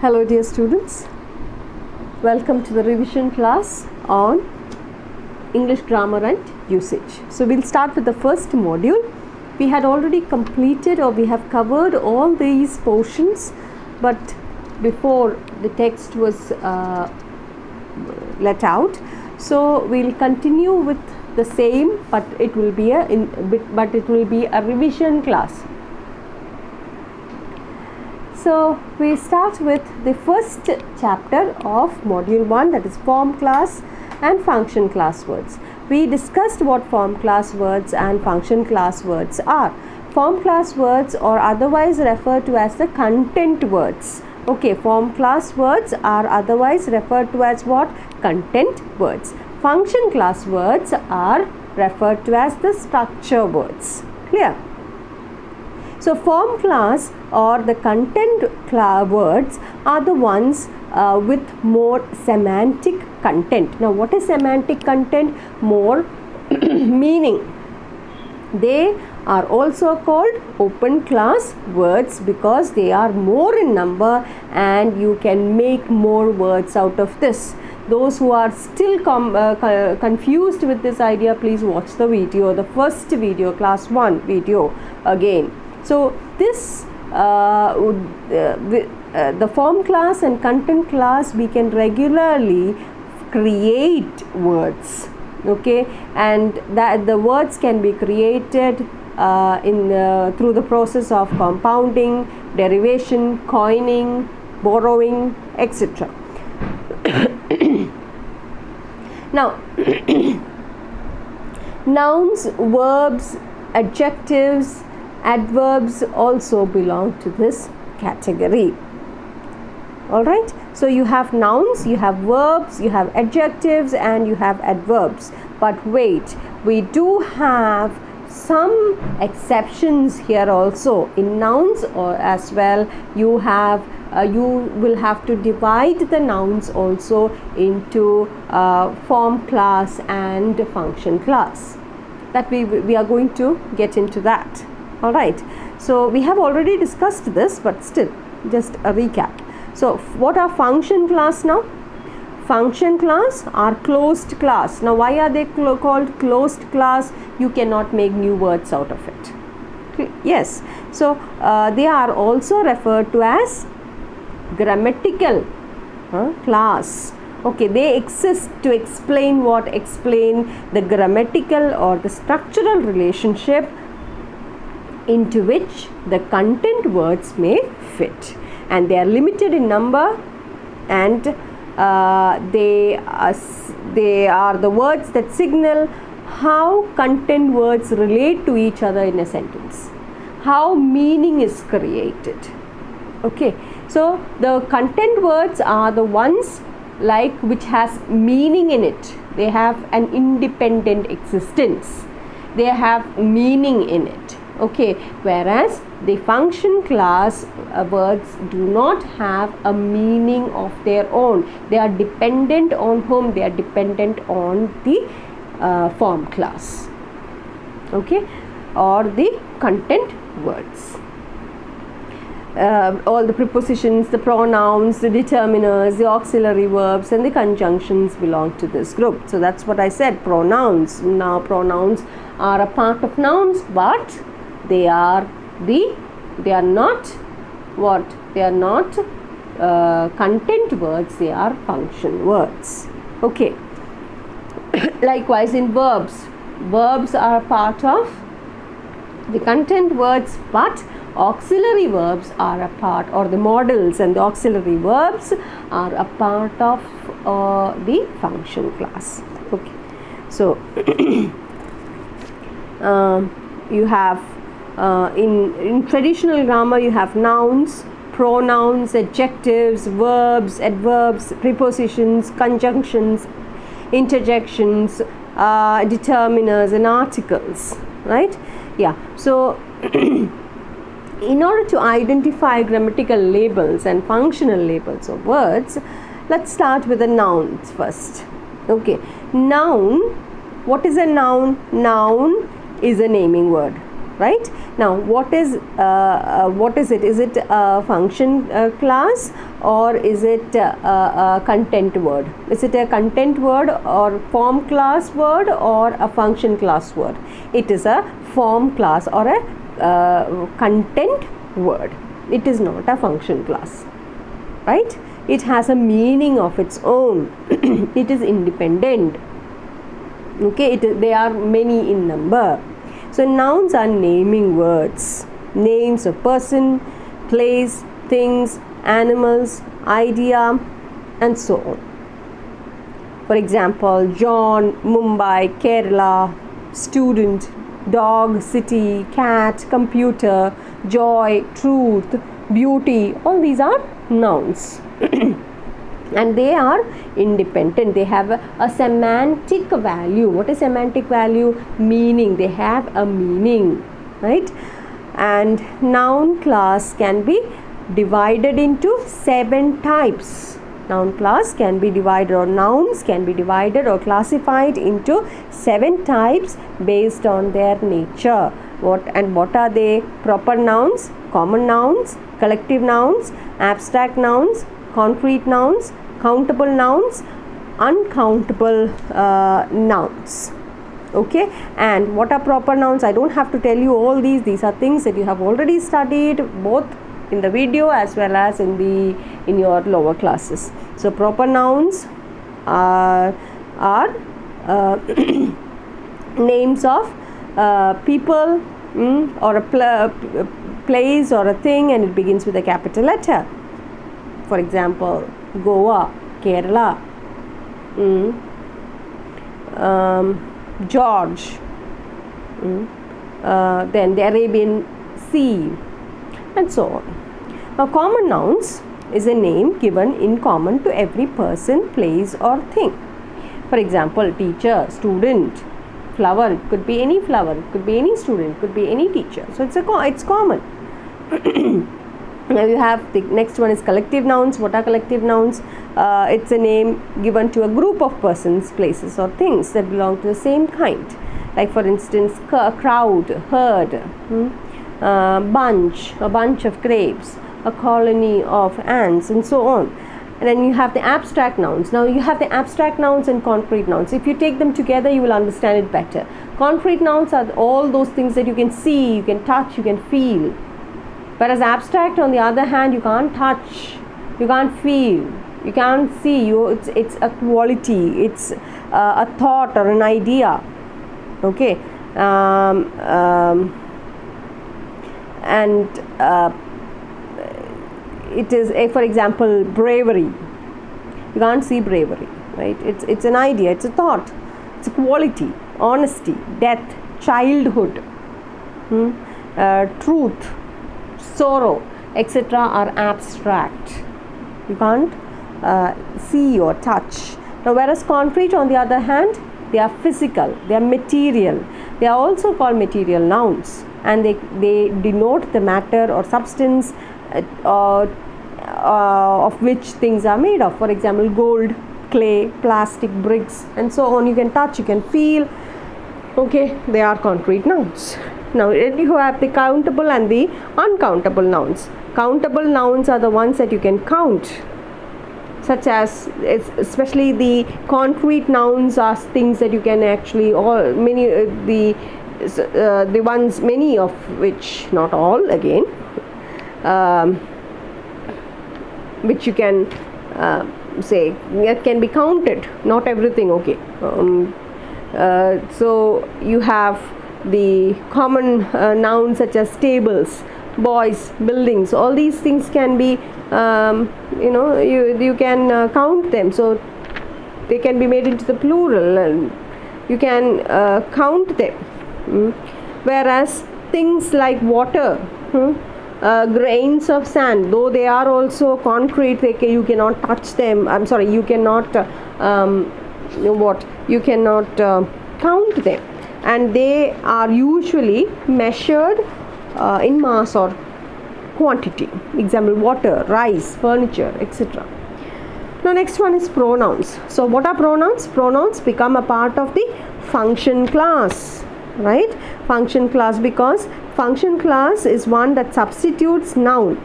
Hello dear students, welcome to the revision class on English grammar and usage. So we'll start with the first module. We had already completed or we have covered all these portions, but before the text was let out, so we'll continue with the same, but it will be a revision class. So we start with the first chapter of module 1, that is form class and function class words. We discussed what form class words and function class words are. Form class words are otherwise referred to as the content words. Okay, form class words are otherwise referred to as what? Content words. Function class words are referred to as the structure words. Clear? So form class or the content words are the ones with more semantic content. Now what is semantic content? More meaning. They are also called open class words because they are more in number and you can make more words out of this. Those who are still confused with this idea, please watch the video, the first video, class 1 video again. So this the form class and content class, we can regularly create words, okay, and that the words can be created through the process of compounding, derivation, coining, borrowing, etc. Now nouns, verbs, adjectives, adverbs also belong to this category. Alright, so you have nouns, you have verbs, you have adjectives, and you have adverbs. But wait, we do have some exceptions here also. In nouns or as well, you will have to divide the nouns also into form class and function class. That we are going to get into that. Alright, so we have already discussed this, but still just a recap. So what are function class now? Function class are closed class. Now why are they called closed class? You cannot make new words out of it. Yes, so they are also referred to as grammatical class. Okay, they exist to explain what? Explain the grammatical or the structural relationship into which the content words may fit, and they are limited in number, and they are the words that signal how content words relate to each other in a sentence, how meaning is created. Okay, so the content words are the ones like which has meaning in it. They have an independent existence, they have meaning in it. Okay, whereas the function class words do not have a meaning of their own. They are dependent on whom? They are dependent on the form class, okay, or the content words. All the prepositions, the pronouns, the determiners, the auxiliary verbs, and the conjunctions belong to this group. So that's what I said, pronouns. Now pronouns are a part of nouns, but they are not what? They are not content words, they are function words. Okay. Likewise in verbs, verbs are part of the content words, but auxiliary verbs are a part, or the modals and the auxiliary verbs are a part of the function class. Okay, so you have in traditional grammar you have nouns, pronouns, adjectives, verbs, adverbs, prepositions, conjunctions, interjections, determiners, and articles, right? Yeah, so in order to identify grammatical labels and functional labels of words, let's start with the nouns first. Okay, noun. What is a noun? Noun is a naming word. right? Now what is it? Is it a function class, or is it a content word? Is it a content word or form class word or a function class word? It is a form class or a content word. It is not a function class, right? It has a meaning of its own. It is independent. Okay, they are many in number. So nouns are naming words, names of person, place, things, animals, idea, and so on. For example, John, Mumbai, Kerala, student, dog, city, cat, computer, joy, truth, beauty, all these are nouns. And they are independent. They have a semantic value. What is semantic value? Meaning. They have a meaning, right? And noun class can be divided into 7 types. Noun class can be divided, or nouns can be divided or classified into 7 types based on their nature. What are they? Proper nouns, common nouns, collective nouns, abstract nouns, concrete nouns, countable nouns, uncountable nouns. Okay, and what are proper nouns? I don't have to tell you all these. These are things that you have already studied both in the video as well as in your lower classes. So proper nouns are names of people, or a place or a thing, and it begins with a capital letter. For example, Goa, Kerala, George, then the Arabian Sea, and so on. Now, common nouns is a name given in common to every person, place, or thing. For example, teacher, student, flower. It could be any flower. It could be any student. It could be any teacher. So it's common. Now you have the next one is collective nouns. What are collective nouns? It's a name given to a group of persons, places, or things that belong to the same kind. Like for instance, crowd, herd, a bunch of grapes, a colony of ants, and so on. And then you have the abstract nouns. Now you have the abstract nouns and concrete nouns. If you take them together, you will understand it better. Concrete nouns are all those things that you can see, you can touch, you can feel. Whereas abstract, on the other hand, you can't touch, you can't feel, you can't see. It's a quality, it's a thought or an idea. Okay, it is for example, bravery. You can't see bravery, right? It's an idea, it's a thought, it's a quality. Honesty, death, childhood, truth, sorrow, etc. are abstract. You can't see or touch. Now, whereas concrete, on the other hand, they are physical, they are material. They are also called material nouns, and they denote the matter or substance of which things are made of. For example, gold, clay, plastic, bricks, and so on. You can touch, you can feel. Okay, they are concrete nouns. Now you have the countable and the uncountable nouns. Countable nouns are the ones that you can count, such as, especially the concrete nouns are things that you can actually, the ones, many of which, not all again, which you can say it can be counted, not everything. Okay, so you have the common nouns such as tables, boys, buildings. All these things can be you can count them, so they can be made into the plural and you can count them. Whereas things like water, grains of sand, though they are also concrete, you cannot touch them. You cannot you cannot count them, and they are usually measured in mass or quantity. Example, water, rice, furniture, etc. Now next one is pronouns. So what are pronouns? Pronouns become a part of the function class, right? Function class, because function clause is one that substitutes noun.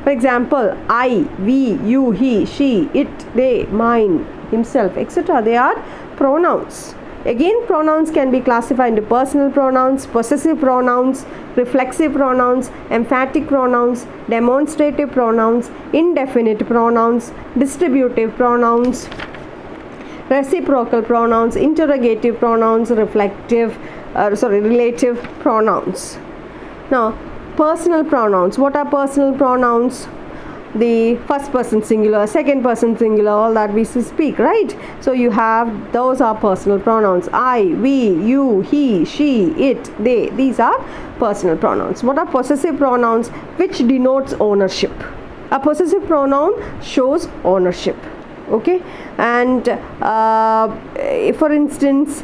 For example, I, we, you, he, she, it, they, mine, himself, etc. They are pronouns. Again, pronouns can be classified into personal pronouns, possessive pronouns, reflexive pronouns, emphatic pronouns, demonstrative pronouns, indefinite pronouns, distributive pronouns, reciprocal pronouns, interrogative pronouns, relative pronouns. Now, personal pronouns. What are personal pronouns? The first person singular, second person singular, all that we speak, right? So you have, those are personal pronouns. I, we, you, he, she, it, they. These are personal pronouns. What are possessive pronouns? Which denotes ownership. A possessive pronoun shows ownership. Okay, and for instance,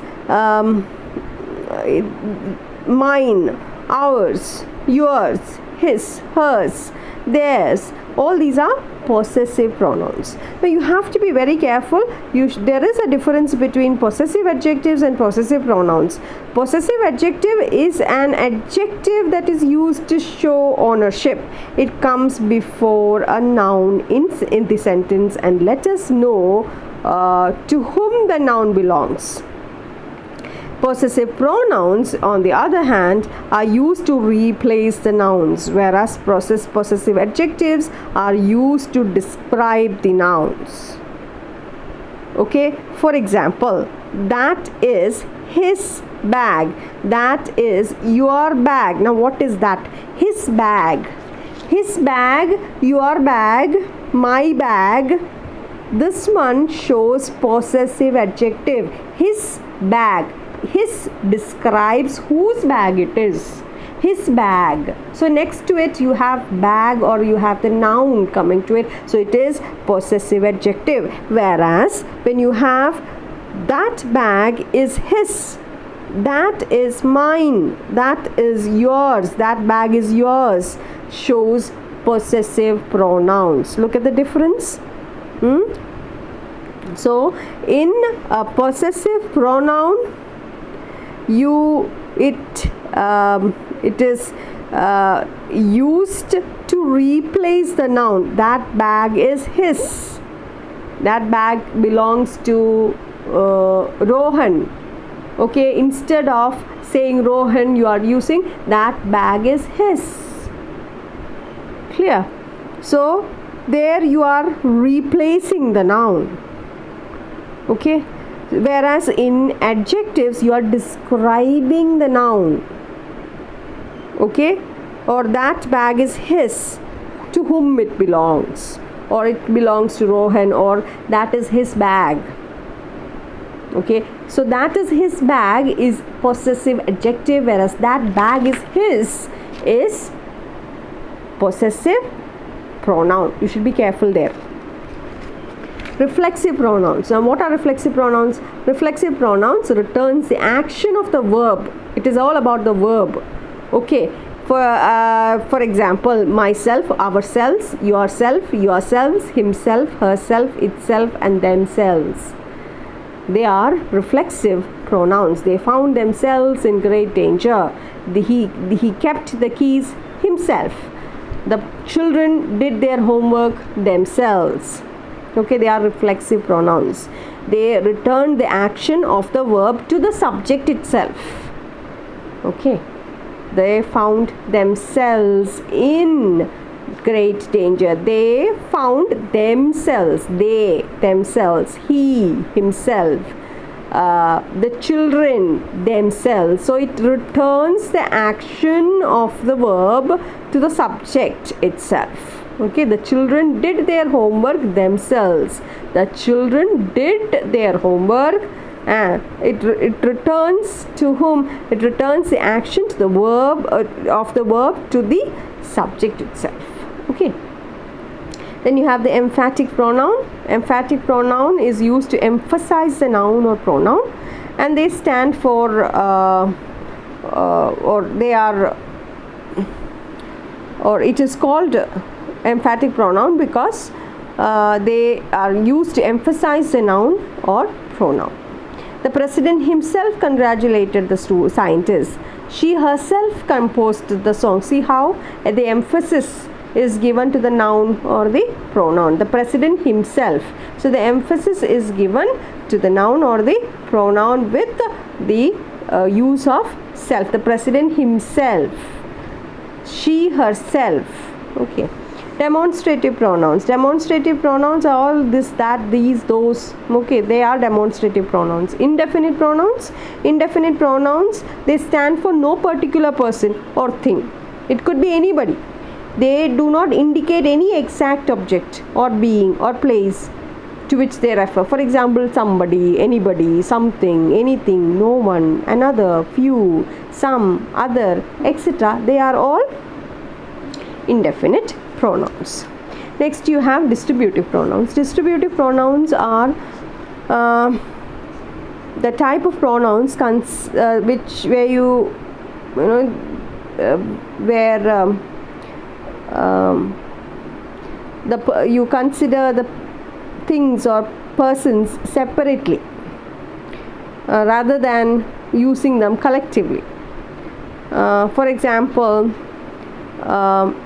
mine, ours, yours, his, hers, theirs, all these are possessive pronouns. Now you have to be very careful. There is a difference between possessive adjectives and possessive pronouns. Possessive adjective is an adjective that is used to show ownership. It comes before a noun in the sentence and let us know to whom the noun belongs. Possessive pronouns, on the other hand, are used to replace the nouns, whereas possessive adjectives are used to describe the nouns. Okay, for example, that is his bag, that is your bag. Now what is that? His bag, your bag, my bag. This one shows possessive adjective, his bag. His describes whose bag it is, his bag. So next to it you have bag, or you have the noun coming to it, so it is possessive adjective. Whereas when you have that bag is his, that is mine, that is yours, that bag is yours, shows possessive pronouns. Look at the difference. So in a possessive pronoun, it is used to replace the noun. That bag is his, that bag belongs to Rohan. Okay, instead of saying Rohan, you are using that bag is his. Clear? So there you are replacing the noun. Okay, whereas in adjectives you are describing the noun. Okay, or that bag is his, to whom it belongs, or it belongs to Rohan, or that is his bag. Okay, so that is his bag is possessive adjective, whereas that bag is his is possessive pronoun. You should be careful there. Reflexive pronouns. Now what are reflexive pronouns? Reflexive pronouns returns the action of the verb. It is all about the verb. Okay, for example, myself, ourselves, yourself, yourselves, himself, herself, itself, and themselves. They are reflexive pronouns. They found themselves in great danger. He kept the keys himself. The children did their homework themselves. Okay, they are reflexive pronouns. They return the action of the verb to the subject itself. Okay, they found themselves in great danger. They found themselves. They, themselves. He, himself. The children, themselves. So it returns the action of the verb to the subject itself. Okay, the children did their homework themselves. The children did their homework. It returns to whom? It returns the action to the verb of the verb to the subject itself. Okay. Then you have the emphatic pronoun. Emphatic pronoun is used to emphasize the noun or pronoun, and they stand for it is called emphatic pronoun because they are used to emphasize the noun or pronoun. The president himself congratulated the scientists She herself composed the song. See how the emphasis is given to the noun or the pronoun. The president himself. So the emphasis is given to the noun or the pronoun with the use of self. The president himself. She herself. Okay. Demonstrative pronouns. Demonstrative pronouns are all this, that, these, those. Okay, they are demonstrative pronouns. Indefinite pronouns. Indefinite pronouns, they stand for no particular person or thing. It could be anybody. They do not indicate any exact object or being or place to which they refer. For example, somebody, anybody, something, anything, no one, another, few, some, other, etc. They are all indefinite pronouns. Next you have distributive pronouns. Distributive pronouns are the type of pronouns where you you consider the things or persons separately rather than using them collectively. For example,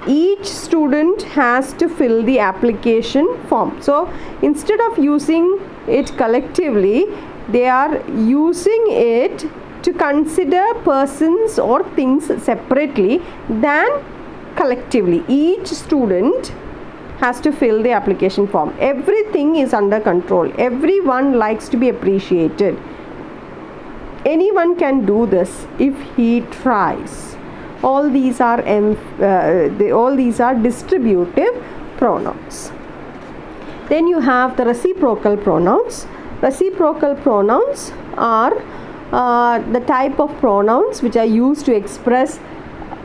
each student has to fill the application form. So instead of using it collectively, they are using it to consider persons or things separately than collectively. Each student has to fill the application form. Everything is under control. Everyone likes to be appreciated. Anyone can do this if he tries. All these are distributive pronouns. Then you have the reciprocal pronouns. Reciprocal pronouns are the type of pronouns which are used to express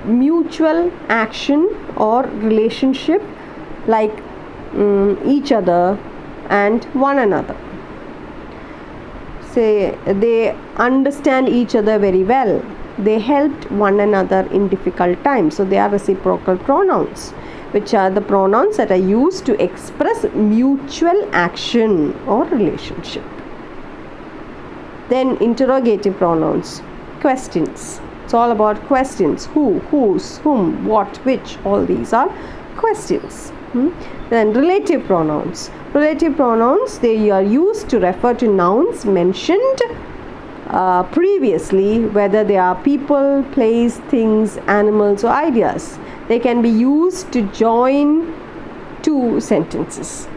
mutual action or relationship, like each other and one another. Say they understand each other very well. They helped one another in difficult times. So they are reciprocal pronouns, which are the pronouns that are used to express mutual action or relationship. Then interrogative pronouns, questions. It's all about questions. Who, whose, whom, what, which. All these are questions. Then relative pronouns. Relative pronouns, they are used to refer to nouns mentioned previously, whether they are people, place, things, animals or ideas. They can be used to join two sentences.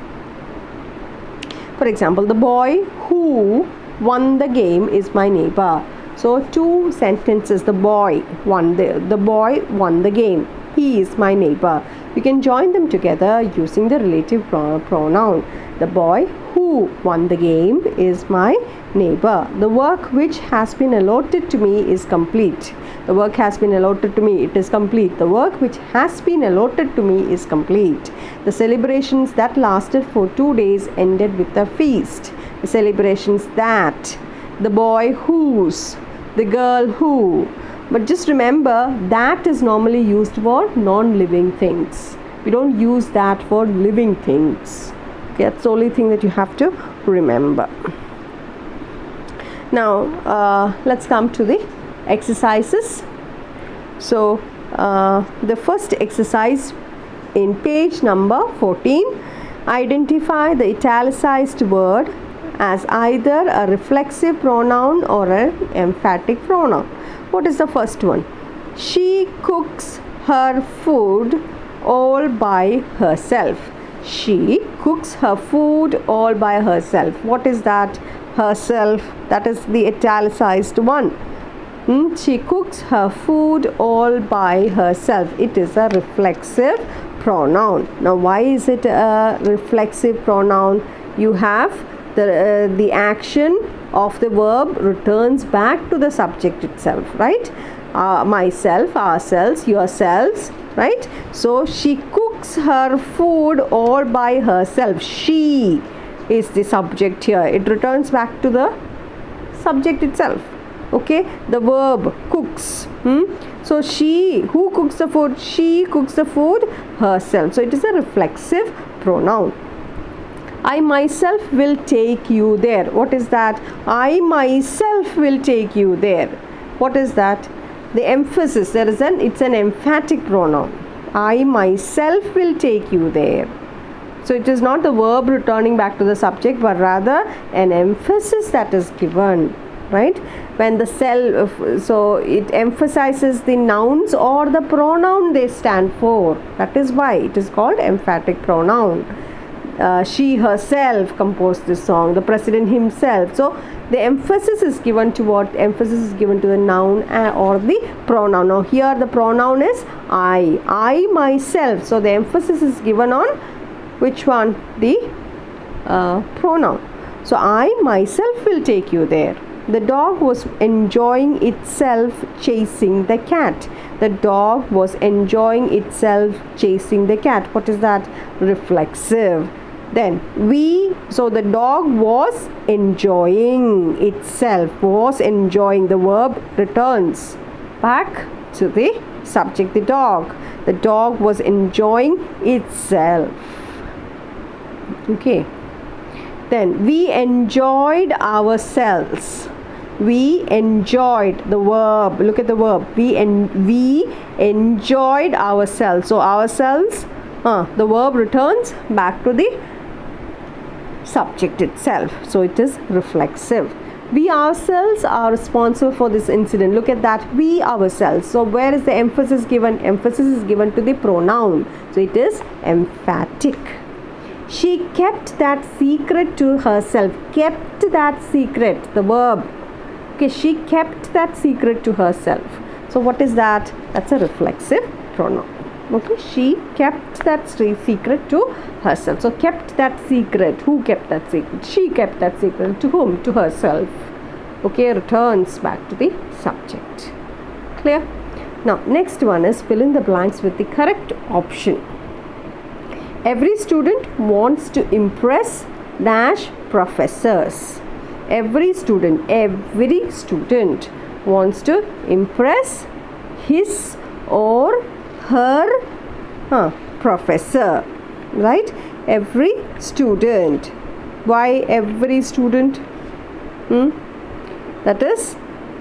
For example, the boy who won the game is my neighbor. So two sentences. The boy won the game. He is my neighbor. We can join them together using the relative pronoun. The boy who won the game is my neighbor. The work which has been allotted to me is complete. The work has been allotted to me. It is complete. The work which has been allotted to me is complete. The celebrations that lasted for 2 days ended with a feast. The celebrations that, the boy whose, the girl who. But just remember, that is normally used for non-living things. We don't use that for living things. Okay, that's the only thing that you have to remember. Now, let's come to the exercises. So, the first exercise in page number 14, identify the italicized word as either a reflexive pronoun or an emphatic pronoun. What is the first one? She cooks her food all by herself. She cooks her food all by herself. What is that? Herself. That is the italicized one. She cooks her food all by herself. It is a reflexive pronoun. Now, why is it a reflexive pronoun? You have the action of the verb returns back to the subject itself, right? Myself, ourselves, yourselves, right? So she cooks her food all by herself. She is the subject here. It returns back to the subject itself. Okay, the verb cooks. So she, who cooks the food? She cooks the food herself. So it is a reflexive pronoun. I myself will take you there. What is that? I myself will take you there. What is that? the emphasis, it's an emphatic pronoun. I myself will take you there. So it is not the verb returning back to the subject, but rather an emphasis that is given, right? When the so it emphasizes the nouns or the pronoun they stand for. That is why it is called emphatic pronoun. She herself composed this song, the president himself. So the emphasis is given to what? Emphasis is given to the noun or the pronoun. Now here the pronoun is I myself. So the emphasis is given on which one? The pronoun. So I myself will take you there. The dog was enjoying itself chasing the cat. The dog was enjoying itself chasing the cat. What is that? Reflexive. Then so the dog was enjoying itself, was enjoying. The verb returns back to the subject, the dog. The dog was enjoying itself. Okay. Then we enjoyed ourselves. We enjoyed, the verb. Look at the verb. We enjoyed ourselves. So ourselves, the verb returns back to the subject itself. So it is reflexive. We ourselves are responsible for this incident. Look at that. We ourselves. So where is the emphasis given? Emphasis is given to the pronoun. So it is emphatic. She kept that secret to herself. Kept that secret, the verb. Okay, she kept that secret to herself. So what is that? That's a reflexive pronoun. Okay, she kept that secret to herself. So kept that secret. Who kept that secret? She kept that secret. To whom? To herself. Okay, returns back to the subject. Clear? Now, next one is fill in the blanks with the correct option. Every student wants to impress dash professors. Every student wants to impress his or her professor, right? Every student. Why every student? That is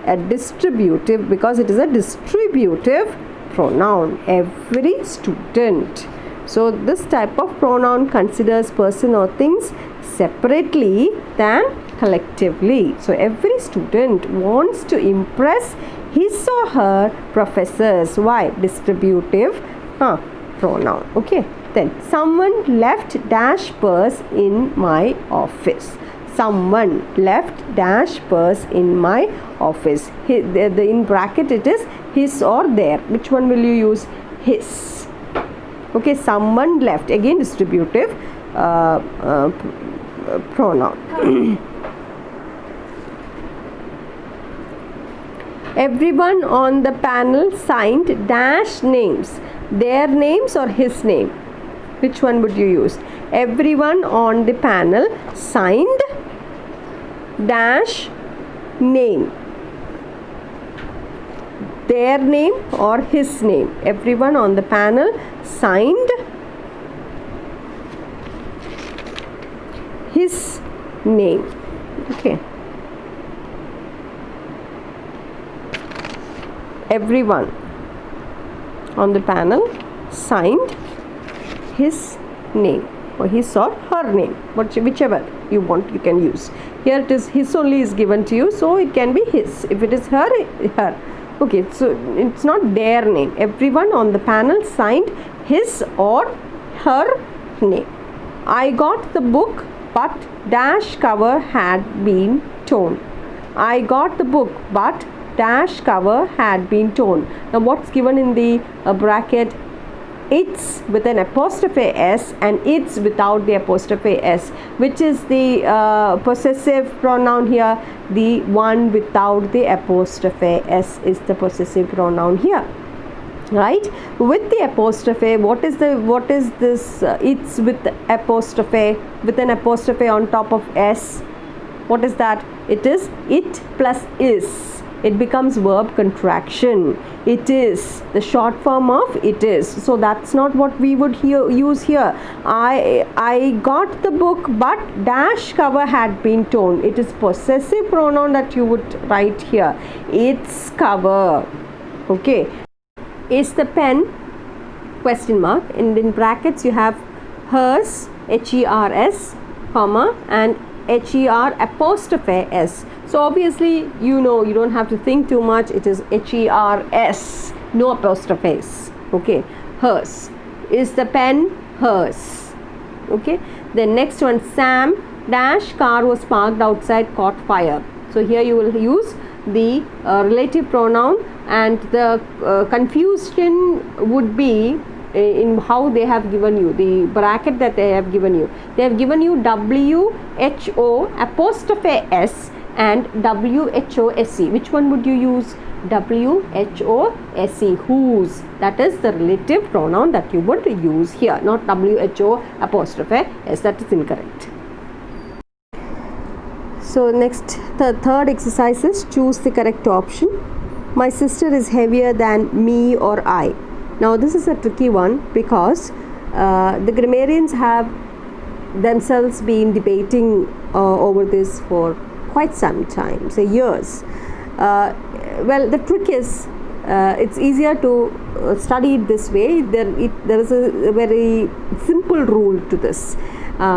a distributive, because it is a distributive pronoun. Every student. So this type of pronoun considers person or things separately than collectively. So every student wants to impress his or her professors. Why? Distributive pronoun. Okay. Then someone left dash purse in my office. Someone left dash purse in my office. In bracket it is his or their. Which one will you use? His. Okay, someone left. Again distributive pronoun. Everyone on the panel signed dash names. Their names or his name? Which one would you use? Everyone on the panel signed dash name. Their name or his name? Everyone on the panel signed his name. Okay. Everyone on the panel signed his name, or his or her name, whichever you want you can use. Here it is his only is given to you, so it can be his. If it is her, her. Okay, so it's not their name. Everyone on the panel signed his or her name. I got the book, but dash cover had been torn. I got the book, but dash cover had been torn. Now what's given in the bracket? It's with an apostrophe s and it's without the apostrophe s. Which is the possessive pronoun here? The one without the apostrophe s is the possessive pronoun here, right? With the apostrophe, what is this? It's with apostrophe, with an apostrophe on top of s. What is that? It is it plus is. It becomes verb contraction. It is the short form of it is. So that's not what we would use here. I got the book, but dash cover had been torn. It is possessive pronoun that you would write here. Its cover. Okay. Is the pen question mark, and in brackets you have hers, HERS, comma, and HER apostrophe S. So obviously you know, you don't have to think too much, it is HERS, no apostrophes. Okay, hers. Is the pen hers? Okay. Then next one, Sam dash car was parked outside, caught fire. So here you will use the relative pronoun, and the confusion would be in how they have given you the bracket that they have given you. They have given you WHO apostrophe S and WHOSE. Which one would you use? WHOSE, whose. That is the relative pronoun that you would use here, not WHO apostrophe S. That is incorrect. So next, the third exercise is choose the correct option. My sister is heavier than me or I. Now this is a tricky one because the grammarians have themselves been debating over this for quite some time, say years. Well, the trick is it's easier to study it this way. There is a very simple rule to this.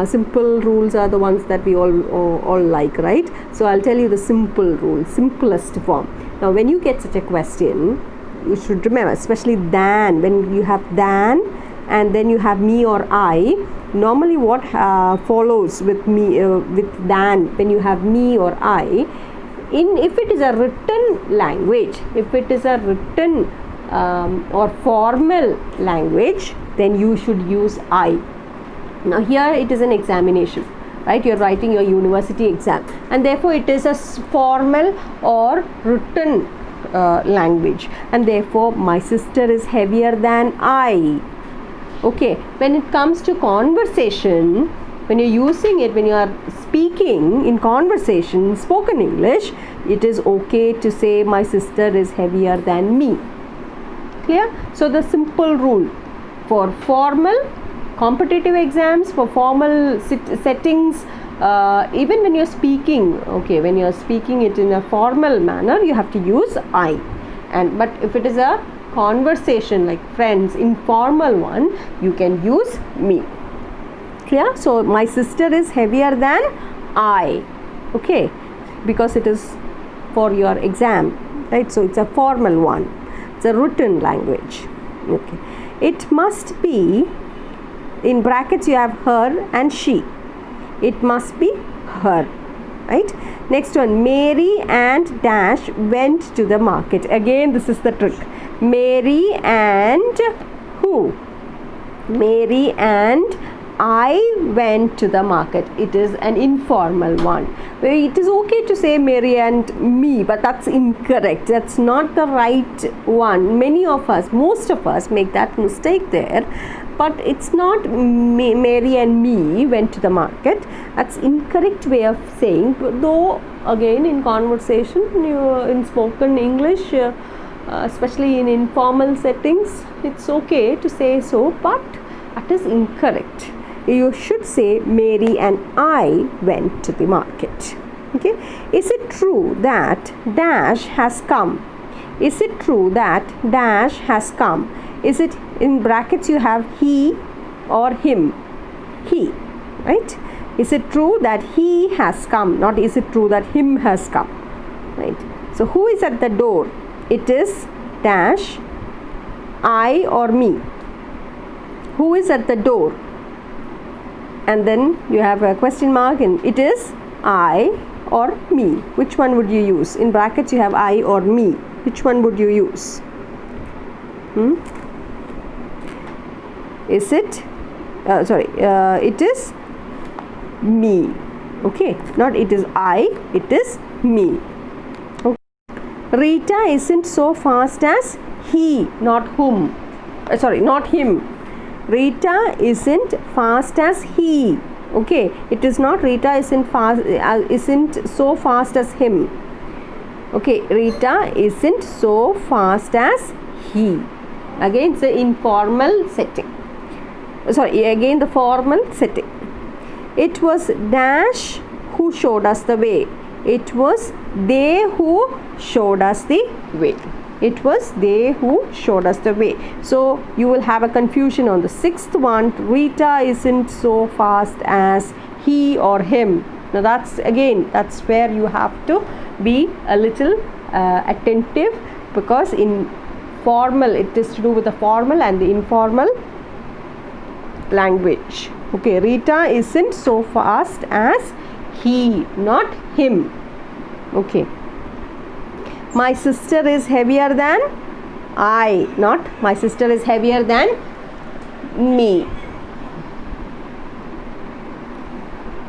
Simple rules are the ones that we all like, right? So I'll tell you the simple rule, simplest form. Now when you get such a question, you should remember, especially than, when you have than and then you have me or I, normally what follows with me with than, when you have me or I, if it is a written language, if it is a written or formal language, then you should use I. Now here it is an examination, right? You're writing your university exam, and therefore it is a formal or written language, and therefore my sister is heavier than I. Okay, when it comes to conversation, when you're using it, when you are speaking in conversation, spoken English, it is okay to say my sister is heavier than me. Clear? So the simple rule for formal competitive exams, for formal settings, even when you're speaking, okay, when you're speaking it in a formal manner, you have to use I. But if it is a conversation like friends, informal one, you can use me. Clear? So my sister is heavier than I. Okay, because it is for your exam, right? So it's a formal one, it's a written language. Okay, it must be, in brackets you have her and she, it must be her, right? Next one, Mary and dash went to the market. Again, this is the trick. Mary and who? Mary and I went to the market. It is an informal one. It is okay to say Mary and me, but that's incorrect. That's not the right one. Many of us, most of us make that mistake there. But it's not Mary and me went to the market. That's incorrect way of saying. Though again, in conversation, in spoken English, especially in informal settings, it's okay to say so, but that is incorrect. You should say Mary and I went to the market. Okay. Is it true that dash has come? Is it true that dash has come? Is it, in brackets you have he or him? He, right? Is it true that he has come? Not is it true that him has come, right? So who is at the door? It is dash I or me. Who is at the door? And then you have a question mark, and it is I or me. Which one would you use? In brackets you have I or me. Which one would you use? Is it it is me. Okay, not it is I, it is me. Okay. Rita isn't so fast as he, not whom. Not him. Rita isn't fast as he. Okay, it is not Rita isn't so fast as him. Okay, Rita isn't so fast as he. Again, it's an informal setting. Again the formal setting. It was dash who showed us the way. It was they who showed us the way. It was they who showed us the way. So you will have a confusion on the sixth one. Rita isn't so fast as he or him. Now that's where you have to be a little attentive, because in formal it is to do with the formal and the informal language. Okay, Rita isn't so fast as he, not him. Okay. My sister is heavier than I, not my sister is heavier than me.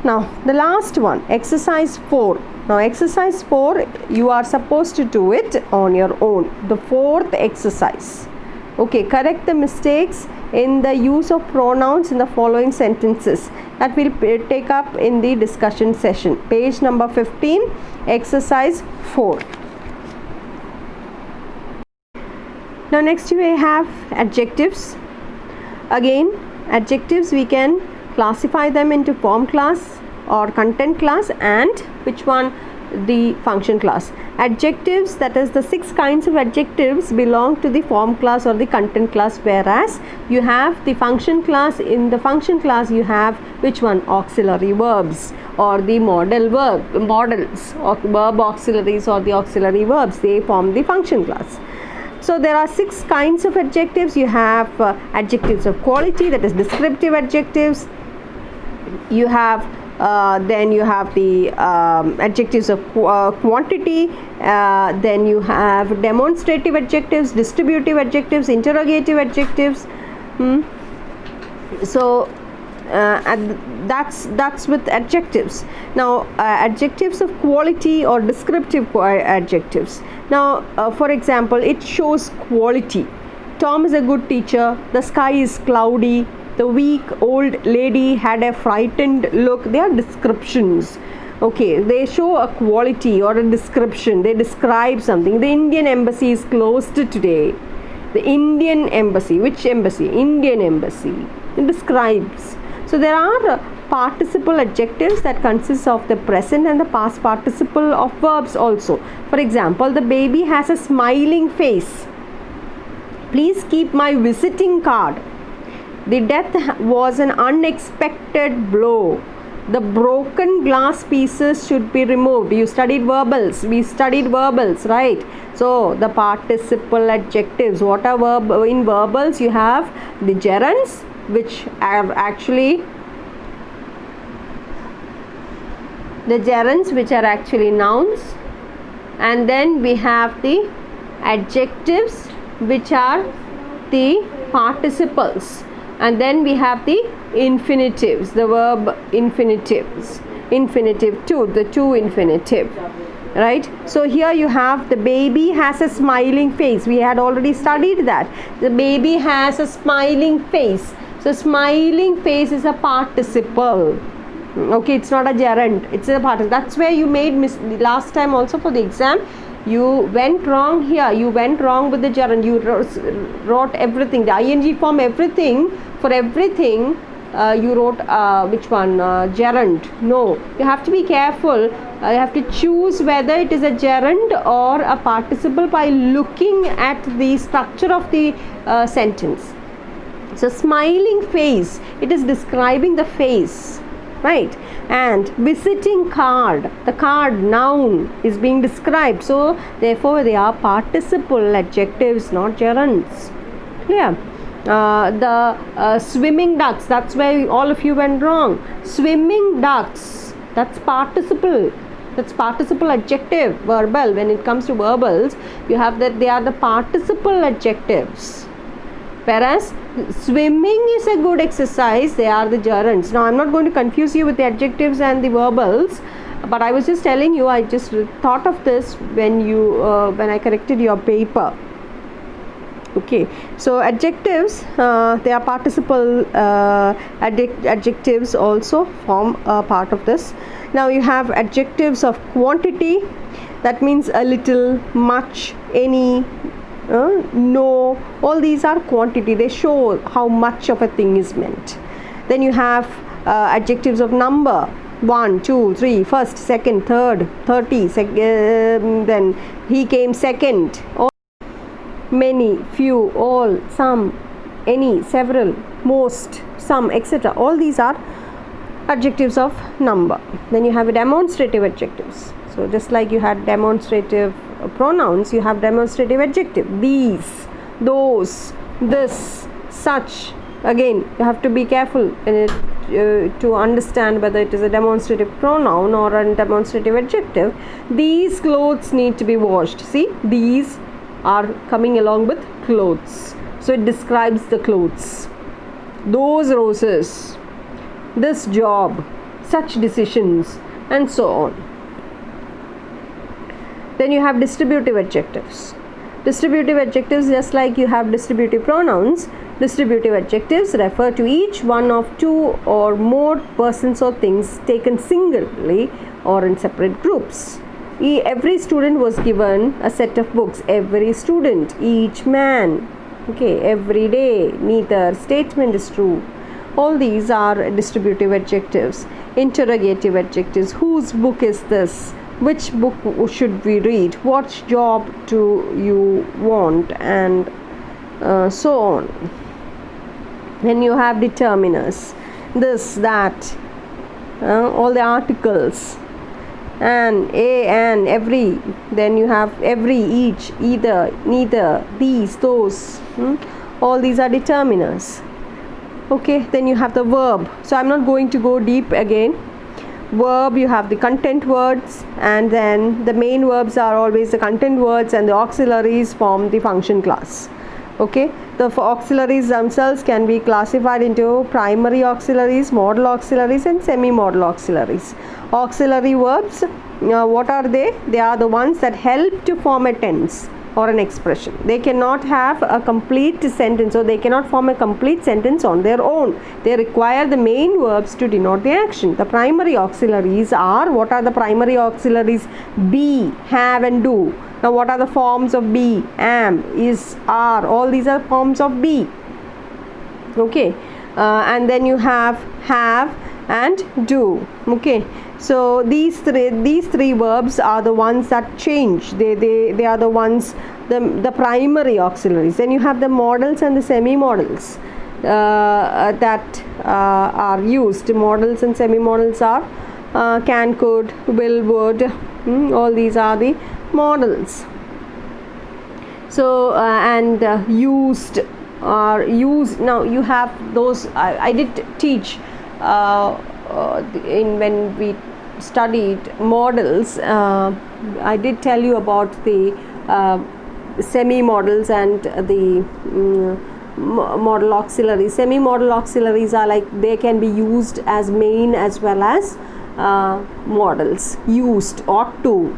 Now the last one, exercise 4. Now exercise 4, you are supposed to do it on your own. The fourth exercise. Okay, correct the mistakes in the use of pronouns in the following sentences. That will take up in the discussion session. Page number 15, exercise 4. Now next we have adjectives. Again, adjectives we can classify them into form class or content class, and which one? The function class. Adjectives, that is the 6 kinds of adjectives, belong to the form class or the content class, whereas you have the function class. In the function class you have which one? Auxiliary verbs or the models or verb auxiliaries or the auxiliary verbs. They form the function class. So there are 6 kinds of adjectives. You have adjectives of quality, that is descriptive adjectives. You have then you have the adjectives of quantity, then you have demonstrative adjectives, distributive adjectives, interrogative adjectives. So that's with adjectives. Now adjectives of quality or descriptive adjectives. Now for example, it shows quality. Tom is a good teacher. The sky is cloudy. The weak old lady had a frightened look. They are descriptions. Okay, they show a quality or a description. They describe something. The Indian embassy is closed today. The Indian embassy. Which embassy? Indian embassy. It describes. So there are participle adjectives that consist of the present and the past participle of verbs also. For example, the baby has a smiling face. Please keep my visiting card. The death was an unexpected blow. The broken glass pieces should be removed. You studied verbals. We studied verbals, right? So the participle adjectives. What are in verbals? You have the gerunds, which are actually nouns, and then we have the adjectives, which are the participles. And then we have the infinitives, the verb infinitives, infinitive 2, the 2 infinitive, right? So here you have the baby has a smiling face. We had already studied that. The baby has a smiling face. So smiling face is a participle. Okay, it's not a gerund, it's a participle. That's where you made last time also for the exam. You went wrong here. You went wrong with the gerund. You wrote everything, the ing form, everything. For everything, you wrote which one? Gerund. No, you have to be careful. You have to choose whether it is a gerund or a participle by looking at the structure of the sentence. So smiling face, it is describing the face, right? And visiting card, the card noun is being described, so therefore they are participle adjectives, not gerunds. Clear? The swimming ducks, that's where all of you went wrong. Swimming ducks, that's participle. That's participle adjective, verbal. When it comes to verbals, you have that they are the participle adjectives. Whereas swimming is a good exercise, they are the gerunds. Now I'm not going to confuse you with the adjectives and the verbals, but I was just telling you, I just thought of this when I corrected your paper. Okay, so adjectives, they are participle adjectives also form a part of this. Now you have adjectives of quantity, that means a little, much, any, no, all these are quantity. They show how much of a thing is meant. Then you have adjectives of number, 1, 2, 3, first, second, third, 30, then he came second. many, few, all, some, any, several, most, some, etc. All these are adjectives of number. Then you have demonstrative adjectives. So just like you had demonstrative pronouns, you have demonstrative adjective. These, those, this, such. Again, you have to be careful to understand whether it is a demonstrative pronoun or a demonstrative adjective. These clothes need to be washed. See, these are coming along with clothes. So it describes the clothes. Those roses, this job, such decisions, and so on. Then you have distributive adjectives. Distributive adjectives, just like you have distributive pronouns, distributive adjectives refer to each one of two or more persons or things taken singly or in separate groups. Every student was given a set of books. Every student, each man, okay, every day, neither statement is true. All these are distributive adjectives. Interrogative adjectives, whose book is this? Which book should we read? What job do you want? And so on. Then you have determiners. This, that, all the articles. And, a, and, every. Then you have every, each, either, neither, these, those. All these are determiners. Okay, then you have the verb. So I'm not going to go deep again. Verb, you have the content words, and then the main verbs are always the content words, and the auxiliaries form the function class. Okay, the auxiliaries themselves can be classified into primary auxiliaries, modal auxiliaries, and semi-modal auxiliaries. Auxiliary verbs, what are they? They are the ones that help to form a tense or an expression. They cannot have a complete sentence, or they cannot form a complete sentence on their own. They require the main verbs to denote the action. The primary auxiliaries are, what are the primary auxiliaries? Be, have, and do. Now what are the forms of be? Am, is, are. All these are forms of be. Okay, and then you have and do. Okay, so these three verbs are the ones that change. They are the ones, the primary auxiliaries. Then you have the modals and the semi-modals that are used. Modals and semi-modals are can, could, will, would. All these are the modals. So and used are used. Now you have those. I did teach when we studied modals. I did tell you about the semi-modals and the modal auxiliaries. Semi-modal auxiliaries are like, they can be used as main as well as modals. Used, ought to,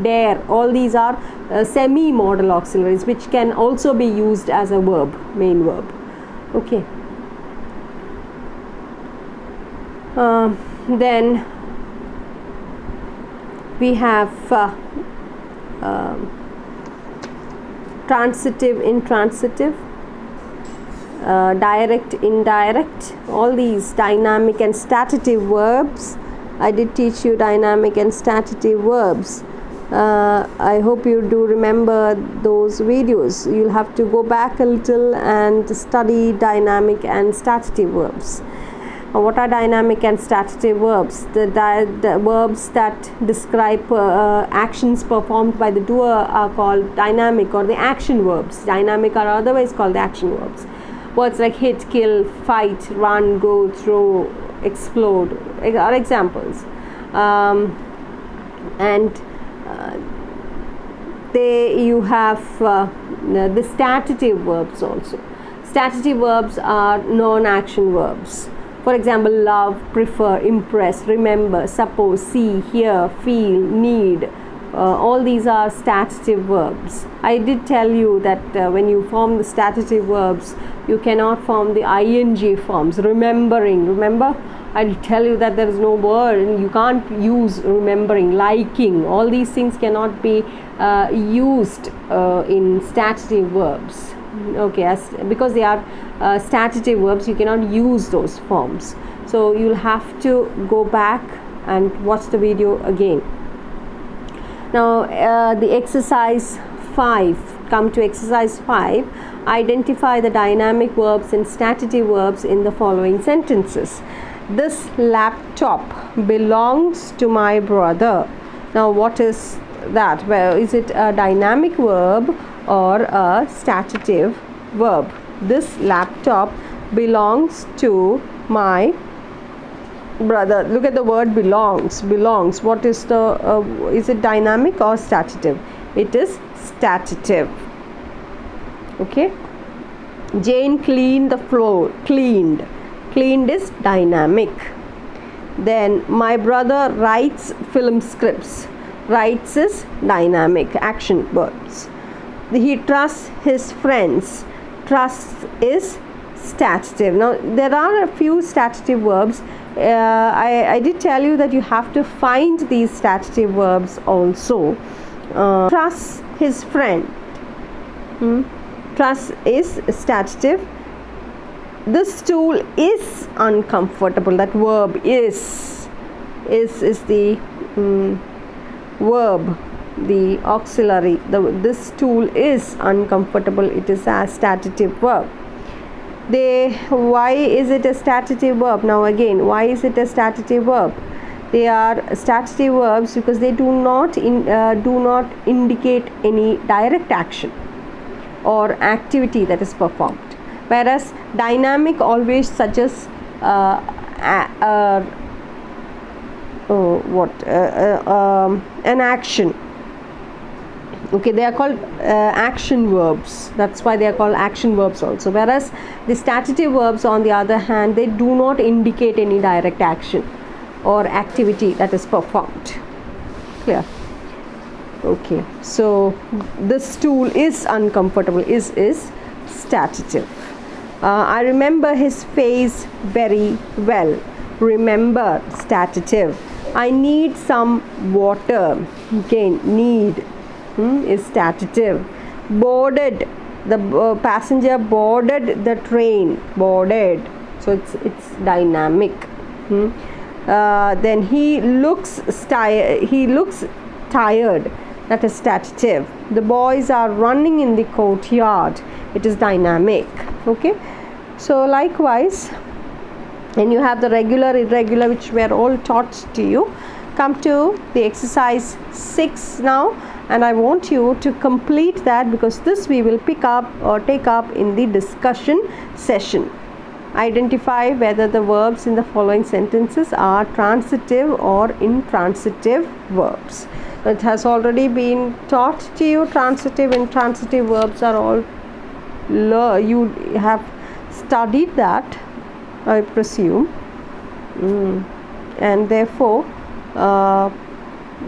dare, all these are semi-modal auxiliaries, which can also be used as a verb, main verb. Okay. Then we have transitive, intransitive, direct, indirect, all these dynamic and stative verbs. I did teach you dynamic and stative verbs. I hope you do remember those videos. You'll have to go back a little and study dynamic and stative verbs. What are dynamic and stative verbs? The verbs that describe actions performed by the doer are called dynamic, or the action verbs. Dynamic are otherwise called the action verbs. Words like hit, kill, fight, run, go, throw, explode are examples. And you have the stative verbs also. Stative verbs are non-action verbs. For example, love, prefer, impress, remember, suppose, see, hear, feel, need. All these are stative verbs. I did tell you that when you form the stative verbs, you cannot form the ing forms. Remembering, remember? I did tell you that there is no word, and you can't use remembering. Liking, all these things cannot be used in stative verbs. Okay, because they are stative verbs, you cannot use those forms. So you'll have to go back and watch the video again. Now the exercise 5. Come to exercise 5. Identify the dynamic verbs and stative verbs in the following sentences. This laptop belongs to my brother. Now what is that? Well, is it a dynamic verb or a stative verb? This laptop belongs to my brother. Look at the word belongs. Belongs. What is the is it dynamic or stative? It is stative. Okay. Jane cleaned the floor. Cleaned. Cleaned is dynamic. Then my brother writes film scripts. Writes is dynamic, action verbs. He trusts his friends. Trusts is stative. Now there are a few stative verbs. I did tell you that you have to find these stative verbs also. Trust his friend. Trust is stative. This stool is uncomfortable. That verb is the verb, the auxiliary. This stool is uncomfortable. It is a stative verb. Why is it a stative verb? Now again, why is it a stative verb? They are stative verbs because they do not indicate any direct action or activity that is performed, whereas dynamic always suggests an action. Okay, they are called action verbs. That's why they are called action verbs also. Whereas the stative verbs, on the other hand, they do not indicate any direct action or activity that is performed. Clear? Okay. So this stool is uncomfortable. Is stative. I remember his face very well. Remember, stative. I need some water. Again, need is stative. Boarded, the passenger boarded the train. Boarded, so it's dynamic. Then he looks tired. That is stative. The boys are running in the courtyard. It is dynamic. Okay, so likewise, and you have the regular, irregular, which were all taught to you. Come to the exercise 6 now, and I want you to complete that, because this we will pick up or take up in the discussion session. Identify whether the verbs in the following sentences are transitive or intransitive verbs. It has already been taught to you. Transitive and intransitive verbs are all you have studied that, I presume, and therefore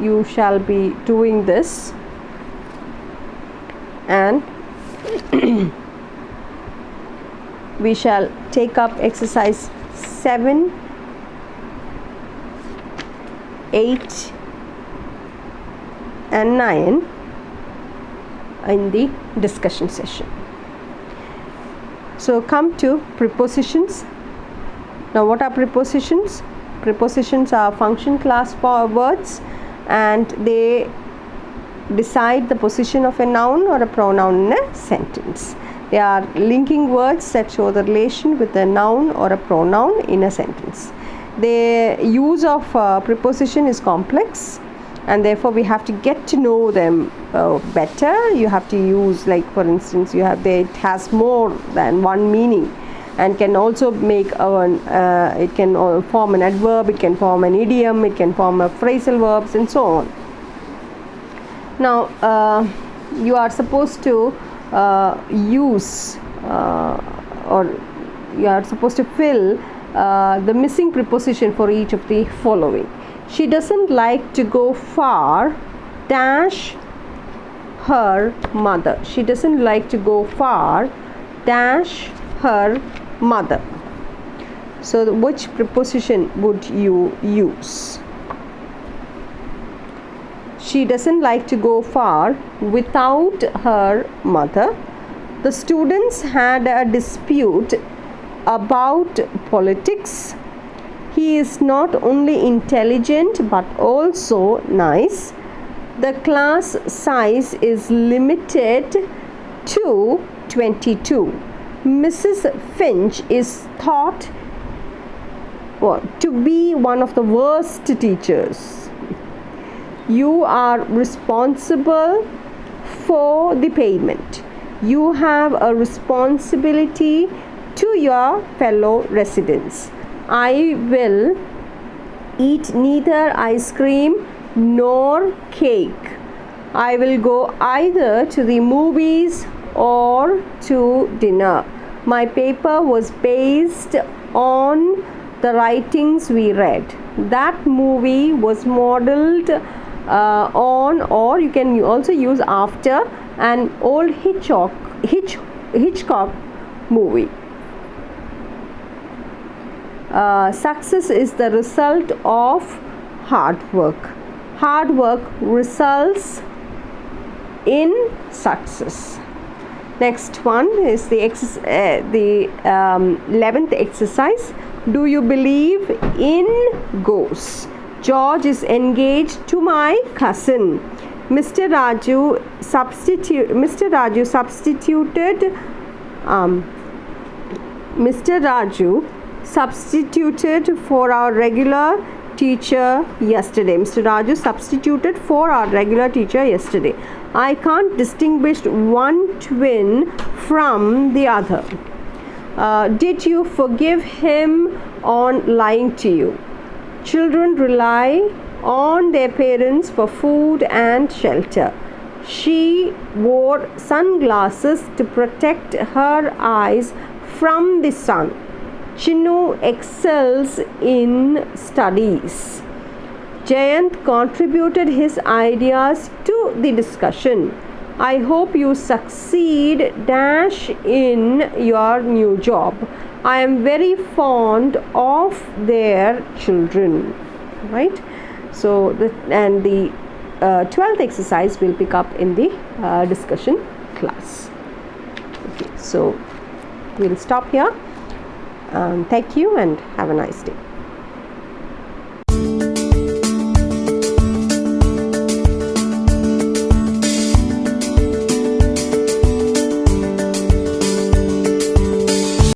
you shall be doing this, and we shall take up exercise 7, 8 and 9 in the discussion session. So come to prepositions. Now what are prepositions? Prepositions are function class words, and they decide the position of a noun or a pronoun in a sentence. They are linking words that show the relation with a noun or a pronoun in a sentence. The use of preposition is complex, and therefore we have to get to know them better. You have to use, like for instance, it has more than one meaning, and can also make it can form an adverb, it can form an idiom, it can form a phrasal verbs, and so on. Now you are supposed to use or you are supposed to fill the missing preposition for each of the following. She doesn't like to go far dash her mother. She doesn't like to go far dash her mother. So which preposition would you use? She doesn't like to go far without her mother. The students had a dispute about politics. He is not only intelligent but also nice. The class size is limited 2:22. Mrs. Finch is thought to be one of the worst teachers. You are responsible for the payment. You have a responsibility to your fellow residents. I will eat neither ice cream nor cake. I will go either to the movies or to dinner. My paper was based on the writings we read. That movie was modeled on, or you can also use after, an old Hitchcock movie. Success is the result of hard work. Hard work results in success. Next one is the 11th exercise. Do you believe in ghosts? George is engaged to my cousin. Mr. Raju substituted for our regular teacher yesterday. Mr. Raju substituted for our regular teacher yesterday. I can't distinguish one twin from the other. Did you forgive him on lying to you? Children rely on their parents for food and shelter. She wore sunglasses to protect her eyes from the sun. Chinu excels in studies. Jayant contributed his ideas to the discussion. I hope you succeed dash in your new job. I am very fond of their children. Right? So, the 12th exercise will pick up in the discussion class. Okay, so we'll stop here. Thank you and have a nice day.